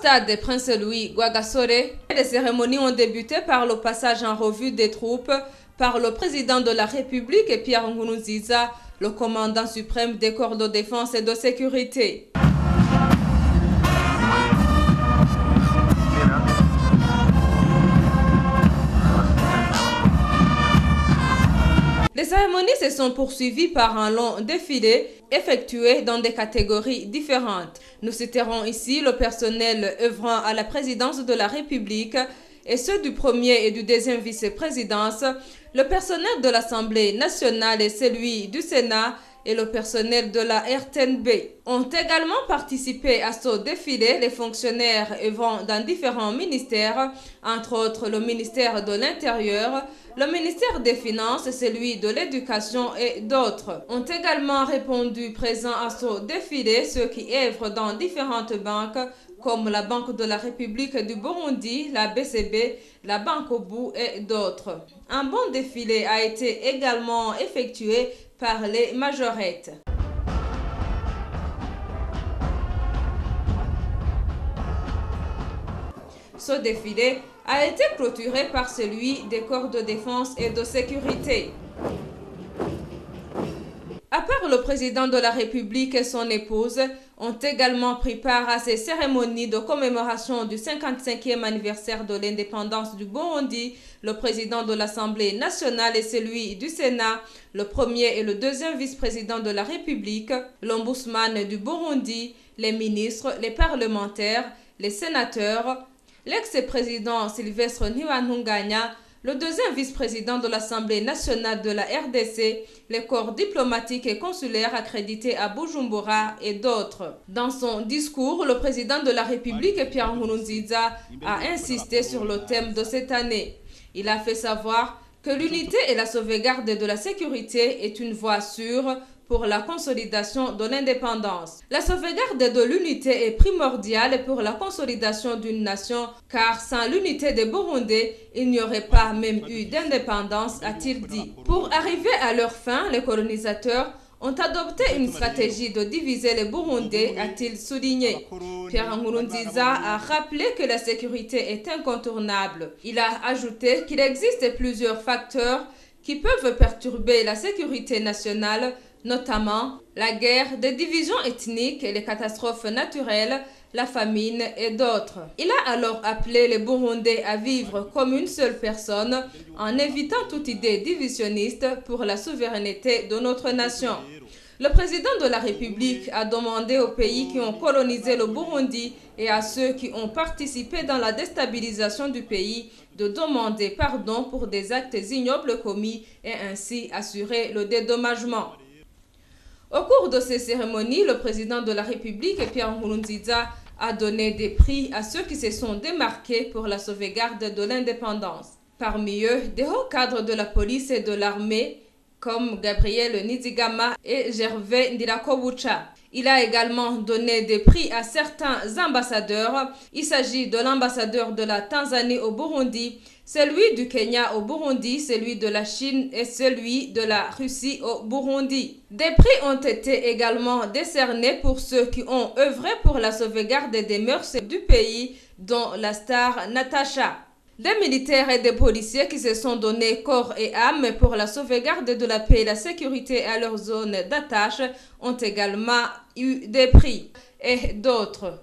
stade Prince Louis Rwagasore, les cérémonies ont débuté par le passage en revue des troupes par le président de la République Pierre Nkurunziza, le commandant suprême des corps de défense et de sécurité. Les cérémonies se sont poursuivies par un long défilé effectué dans des catégories différentes. Nous citerons ici le personnel œuvrant à la présidence de la République et ceux du premier et du deuxième vice-présidence, le personnel de l'Assemblée nationale et celui du Sénat et le personnel de la RTNB. Ont également participé à ce défilé les fonctionnaires œuvrant dans différents ministères, entre autres le ministère de l'Intérieur, le ministère des Finances, celui de l'Éducation et d'autres. Ont également répondu présents à ce défilé ceux qui œuvrent dans différentes banques comme la Banque de la République du Burundi, la BCB, la Banque Obu et d'autres. Un bon défilé a été également effectué par les majorettes. Ce défilé a été clôturé par celui des corps de défense et de sécurité. À part le président de la République et son épouse, ont également pris part à ces cérémonies de commémoration du 55e anniversaire de l'indépendance du Burundi, le président de l'Assemblée nationale et celui du Sénat, le premier et le deuxième vice-président de la République, l'ombudsman du Burundi, les ministres, les parlementaires, les sénateurs, l'ex-président Sylvestre Ntibantunganya, le deuxième vice-président de l'Assemblée nationale de la RDC, les corps diplomatiques et consulaires accrédités à Bujumbura et d'autres. Dans son discours, le président de la République, Pierre Nkurunziza, a insisté sur le thème de cette année. Il a fait savoir que l'unité et la sauvegarde de la sécurité est une voie sûre pour la consolidation de l'indépendance. La sauvegarde de l'unité est primordiale pour la consolidation d'une nation, car sans l'unité des Burundais, il n'y aurait pas même eu d'indépendance, a-t-il dit. Pour arriver à leur fin, les colonisateurs ont adopté une stratégie de diviser les Burundais, a-t-il souligné. Pierre Nkurunziza a rappelé que la sécurité est incontournable. Il a ajouté qu'il existe plusieurs facteurs qui peuvent perturber la sécurité nationale, notamment la guerre, des divisions ethniques, les catastrophes naturelles, la famine et d'autres. Il a alors appelé les Burundais à vivre comme une seule personne en évitant toute idée divisionniste pour la souveraineté de notre nation. Le président de la République a demandé aux pays qui ont colonisé le Burundi et à ceux qui ont participé dans la déstabilisation du pays de demander pardon pour des actes ignobles commis et ainsi assurer le dédommagement. Au cours de ces cérémonies, le président de la République, Pierre Nkurunziza, a donné des prix à ceux qui se sont démarqués pour la sauvegarde de l'indépendance. Parmi eux, des hauts cadres de la police et de l'armée, comme Gabriel Nizigama et Gervais Ndirakobucha. Il a également donné des prix à certains ambassadeurs. Il s'agit de l'ambassadeur de la Tanzanie au Burundi, celui du Kenya au Burundi, celui de la Chine et celui de la Russie au Burundi. Des prix ont été également décernés pour ceux qui ont œuvré pour la sauvegarde des mœurs du pays, dont la star Natacha. Des militaires et des policiers qui se sont donnés corps et âme pour la sauvegarde de la paix et la sécurité à leur zone d'attache ont également eu des prix et d'autres.